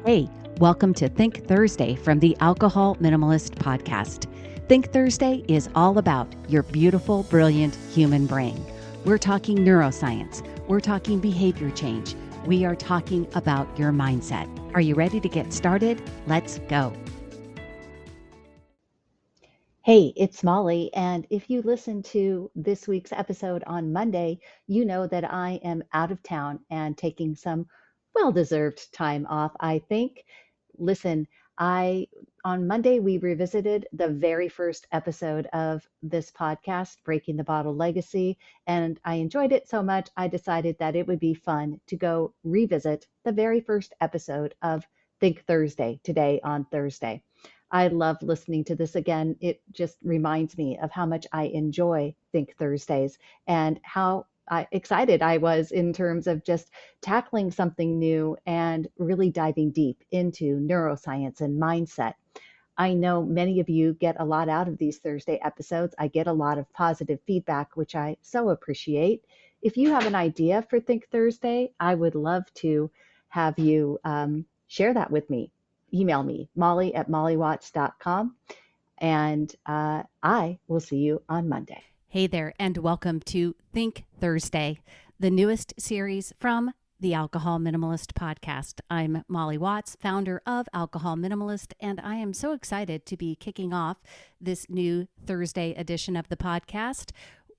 Hey, welcome to Think Thursday from the Alcohol Minimalist Podcast. Think Thursday is all about your beautiful, brilliant human brain. We're talking neuroscience. We're talking behavior change. We are talking about your mindset. Are you ready to get started? Let's go. Hey, it's Molly, and if you listen to this week's episode on Monday, you know that I am out of town and taking some well-deserved time off, I think. Listen, I on Monday we revisited the very first episode of this podcast, Breaking the Bottle Legacy, and I enjoyed it so much I decided that it would be fun to go revisit the very first episode of Think Thursday today on Thursday. I love listening to this again. It just reminds me of how much I enjoy Think Thursdays and how excited I was in terms of just tackling something new and really diving deep into neuroscience and mindset. I know many of you get a lot out of these Thursday episodes. I get a lot of positive feedback, which I so appreciate. If you have an idea for Think Thursday, I would love to have you share that with me. Email me, molly@mollywatts.com, and I will see you on Monday. Hey there, and welcome to Think Thursday, the newest series from the Alcohol Minimalist Podcast. I'm Molly Watts, founder of Alcohol Minimalist, and I am so excited to be kicking off this new Thursday edition of the podcast.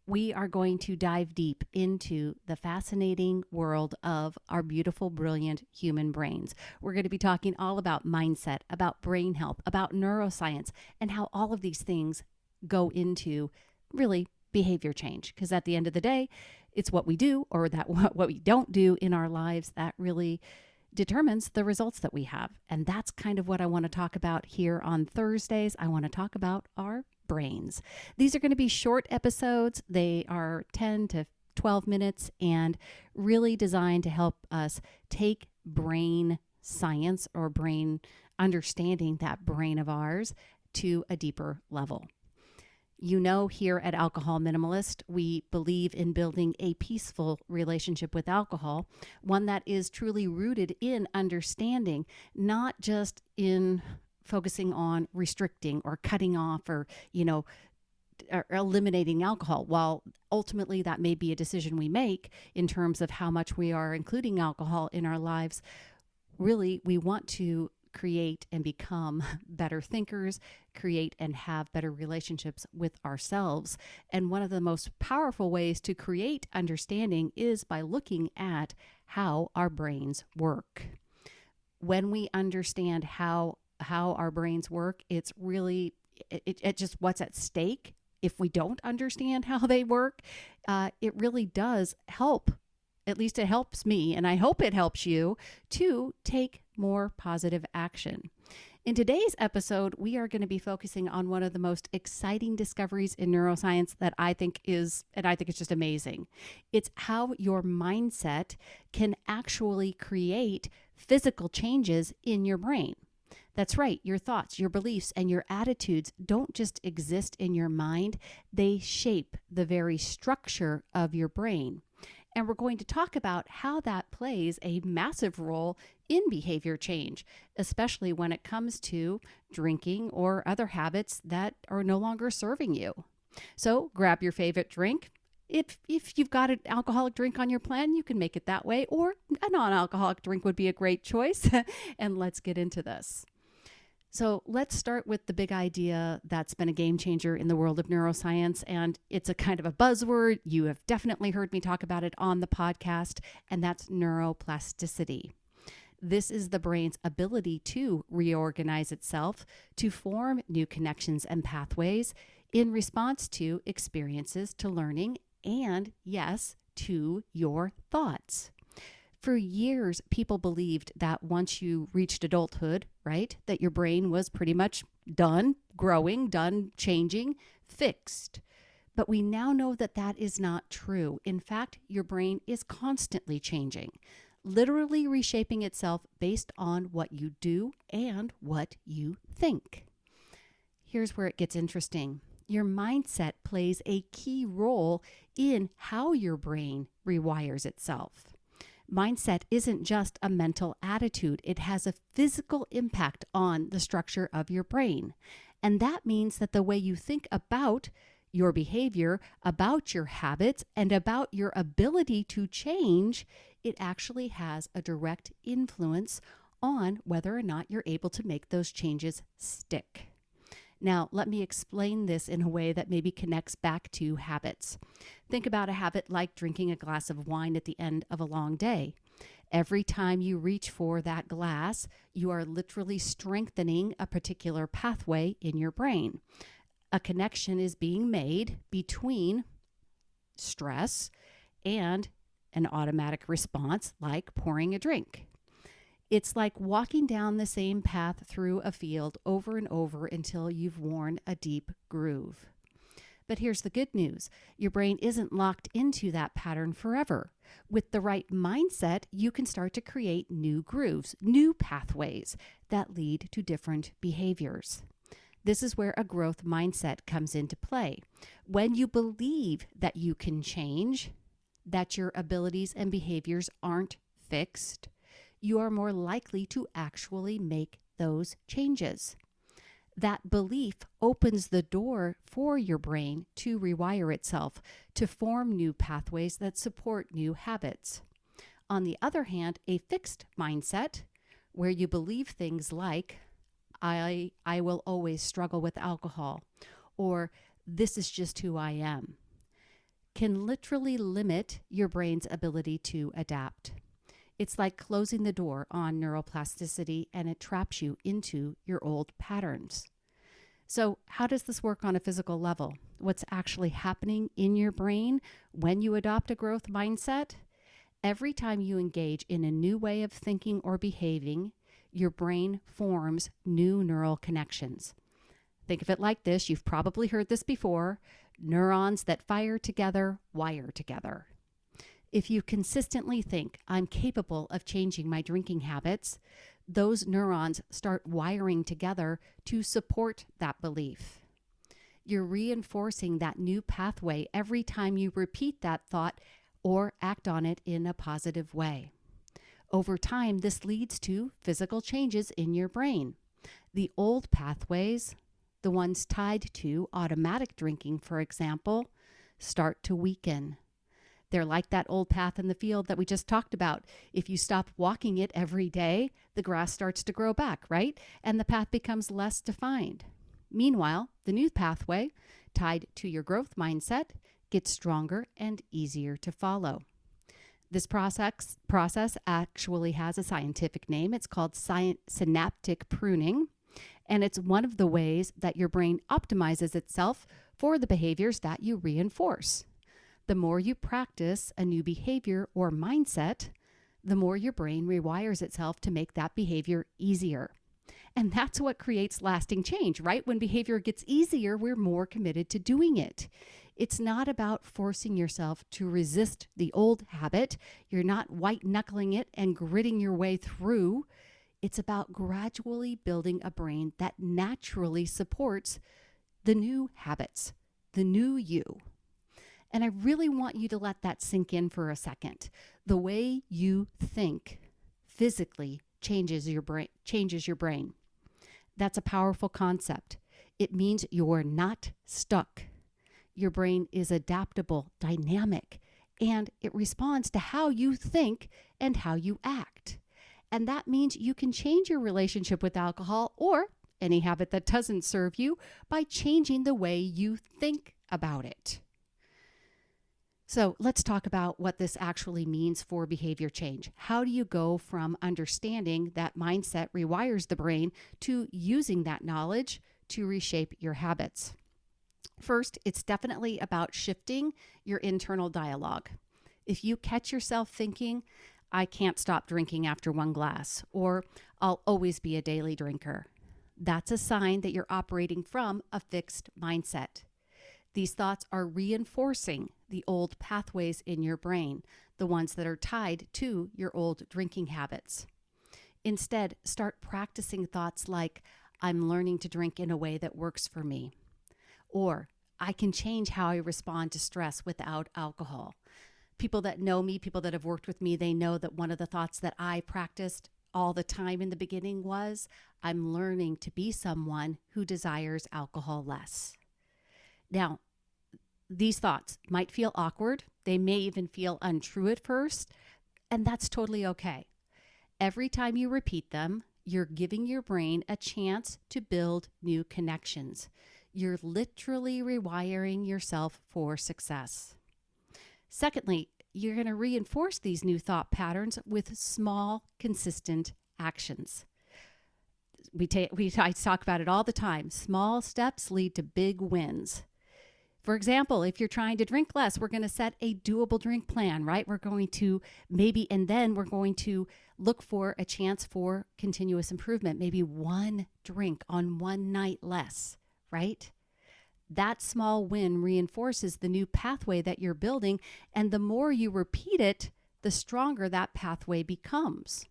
We are going to dive deep into the fascinating world of our beautiful, brilliant human brains. We're going to be talking all about mindset, about brain health, about neuroscience, and how all of these things go into really behavior change. Because at the end of the day, it's what we do or that what we don't do in our lives that really determines the results that we have. And that's kind of what I want to talk about here on Thursdays. I want to talk about our brains. These are going to be short episodes. They are 10 to 12 minutes and really designed to help us take brain science or brain understanding, that brain of ours, to a deeper level. You know, here at Alcohol Minimalist, we believe in building a peaceful relationship with alcohol, one that is truly rooted in understanding, not just in focusing on restricting or cutting off or eliminating alcohol. While ultimately that may be a decision we make in terms of how much we are including alcohol in our lives, really we want to create and become better thinkers, create and have better relationships with ourselves. And one of the most powerful ways to create understanding is by looking at how our brains work. When we understand how our brains work, it's really, it just what's at stake. If we don't understand how they work, it really does help. At least it helps me, and I hope it helps you to take more positive action. In today's episode, we are going to be focusing on one of the most exciting discoveries in neuroscience that I think it's just amazing. It's how your mindset can actually create physical changes in your brain. That's right. Your thoughts, your beliefs, and your attitudes don't just exist in your mind. They shape the very structure of your brain. And we're going to talk about how that plays a massive role in behavior change, especially when it comes to drinking or other habits that are no longer serving you. So grab your favorite drink. If you've got an alcoholic drink on your plan, you can make it that way, or a non-alcoholic drink would be a great choice. And let's get into this. So let's start with the big idea that's been a game changer in the world of neuroscience, and it's a kind of a buzzword. You have definitely heard me talk about it on the podcast, and that's neuroplasticity. This is the brain's ability to reorganize itself, to form new connections and pathways in response to experiences, to learning, and yes, to your thoughts. For years, people believed that once you reached adulthood, right, that your brain was pretty much done growing, done changing, fixed. But we now know that that is not true. In fact, your brain is constantly changing, literally reshaping itself based on what you do and what you think. Here's where it gets interesting. Your mindset plays a key role in how your brain rewires itself. Mindset isn't just a mental attitude. It has a physical impact on the structure of your brain. And that means that the way you think about your behavior, about your habits, and about your ability to change, it actually has a direct influence on whether or not you're able to make those changes stick. Now, let me explain this in a way that maybe connects back to habits. Think about a habit like drinking a glass of wine at the end of a long day. Every time you reach for that glass, you are literally strengthening a particular pathway in your brain. A connection is being made between stress and an automatic response like pouring a drink. It's like walking down the same path through a field over and over until you've worn a deep groove. But here's the good news. Your brain isn't locked into that pattern forever. With the right mindset, you can start to create new grooves, new pathways that lead to different behaviors. This is where a growth mindset comes into play. When you believe that you can change, that your abilities and behaviors aren't fixed, you are more likely to actually make those changes. That belief opens the door for your brain to rewire itself, to form new pathways that support new habits. On the other hand, a fixed mindset, where you believe things like, I will always struggle with alcohol, or this is just who I am, can literally limit your brain's ability to adapt. It's like closing the door on neuroplasticity, and it traps you into your old patterns. So how does this work on a physical level? What's actually happening in your brain when you adopt a growth mindset? Every time you engage in a new way of thinking or behaving, your brain forms new neural connections. Think of it like this. You've probably heard this before. Neurons that fire together, wire together. If you consistently think, I'm capable of changing my drinking habits, those neurons start wiring together to support that belief. You're reinforcing that new pathway every time you repeat that thought or act on it in a positive way. Over time, this leads to physical changes in your brain. The old pathways, the ones tied to automatic drinking, for example, start to weaken. They're like that old path in the field that we just talked about. If you stop walking it every day, the grass starts to grow back, right? And the path becomes less defined. Meanwhile, the new pathway, tied to your growth mindset, gets stronger and easier to follow. This process actually has a scientific name. It's called synaptic pruning, and it's one of the ways that your brain optimizes itself for the behaviors that you reinforce. The more you practice a new behavior or mindset, the more your brain rewires itself to make that behavior easier. And that's what creates lasting change, right? When behavior gets easier, we're more committed to doing it. It's not about forcing yourself to resist the old habit. You're not white-knuckling it and gritting your way through. It's about gradually building a brain that naturally supports the new habits, the new you. And I really want you to let that sink in for a second. The way you think physically changes your brain. That's a powerful concept. It means you're not stuck. Your brain is adaptable, dynamic, and it responds to how you think and how you act. And that means you can change your relationship with alcohol or any habit that doesn't serve you by changing the way you think about it. So let's talk about what this actually means for behavior change. How do you go from understanding that mindset rewires the brain to using that knowledge to reshape your habits? First, it's definitely about shifting your internal dialogue. If you catch yourself thinking, I can't stop drinking after one glass, or I'll always be a daily drinker, that's a sign that you're operating from a fixed mindset. These thoughts are reinforcing the old pathways in your brain, the ones that are tied to your old drinking habits. Instead, start practicing thoughts like, I'm learning to drink in a way that works for me, or I can change how I respond to stress without alcohol. People that know me, people that have worked with me, they know that one of the thoughts that I practiced all the time in the beginning was, I'm learning to be someone who desires alcohol less. Now, these thoughts might feel awkward. They may even feel untrue at first, and that's totally okay. Every time you repeat them, you're giving your brain a chance to build new connections. You're literally rewiring yourself for success. Secondly, you're going to reinforce these new thought patterns with small, consistent actions. I talk about it all the time. Small steps lead to big wins. For example, if you're trying to drink less, we're going to set a doable drink plan, right? We're going to we're going to look for a chance for continuous improvement, maybe one drink on one night less, right? That small win reinforces the new pathway that you're building, and the more you repeat it, the stronger that pathway becomes.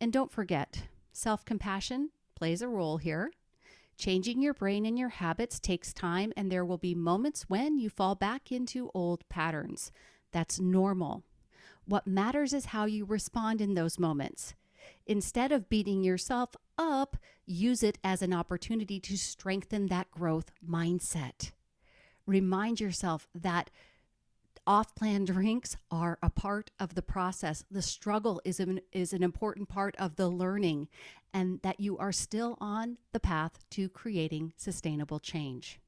And don't forget, self-compassion plays a role here. Changing your brain and your habits takes time, and there will be moments when you fall back into old patterns. That's normal. What matters is how you respond in those moments. Instead of beating yourself up, use it as an opportunity to strengthen that growth mindset. Remind yourself that off-plan drinks are a part of the process. The struggle is an important part of the learning, and that you are still on the path to creating sustainable change.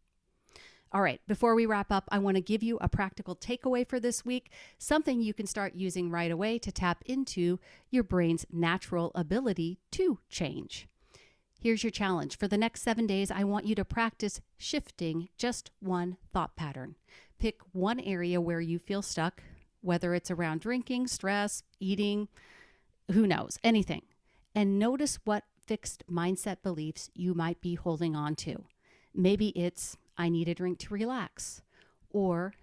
All right, before we wrap up, I want to give you a practical takeaway for this week, something you can start using right away to tap into your brain's natural ability to change. Here's your challenge. For the next 7 days, I want you to practice shifting just one thought pattern. Pick one area where you feel stuck, whether it's around drinking, stress, eating, who knows, anything. And notice what fixed mindset beliefs you might be holding on to. Maybe it's, I need a drink to relax. Or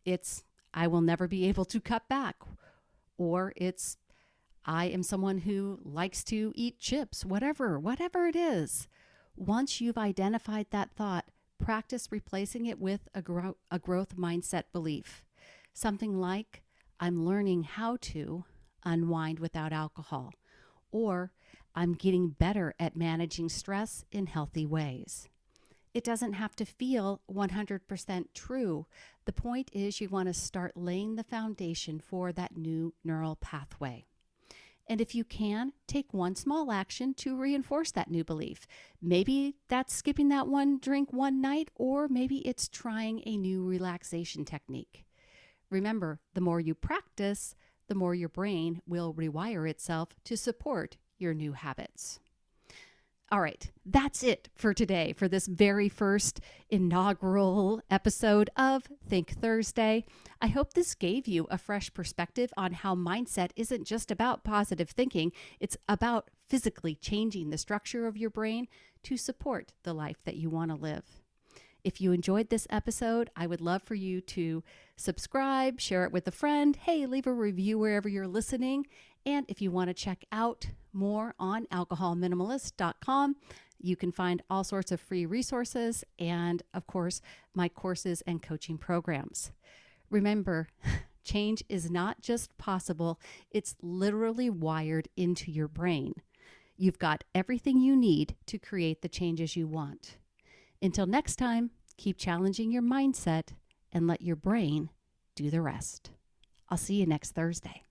it's, I will never be able to cut back. Or it's, I am someone who likes to eat chips, whatever it is. Once you've identified that thought, practice replacing it with a growth mindset belief. Something like, I'm learning how to unwind without alcohol. Or, I'm getting better at managing stress in healthy ways. It doesn't have to feel 100% true. The point is you want to start laying the foundation for that new neural pathway. And if you can, take one small action to reinforce that new belief. Maybe that's skipping that one drink one night, or maybe it's trying a new relaxation technique. Remember, the more you practice, the more your brain will rewire itself to support your new habits. All right, that's it for today, for this very first inaugural episode of Think Thursday. I hope this gave you a fresh perspective on how mindset isn't just about positive thinking. It's about physically changing the structure of your brain to support the life that you want to live. If you enjoyed this episode, I would love for you to subscribe, share it with a friend. Hey, leave a review wherever you're listening. And if you want to check out more on alcoholminimalist.com, you can find all sorts of free resources and, of course, my courses and coaching programs. Remember, change is not just possible, it's literally wired into your brain. You've got everything you need to create the changes you want. Until next time, keep challenging your mindset and let your brain do the rest. I'll see you next Thursday.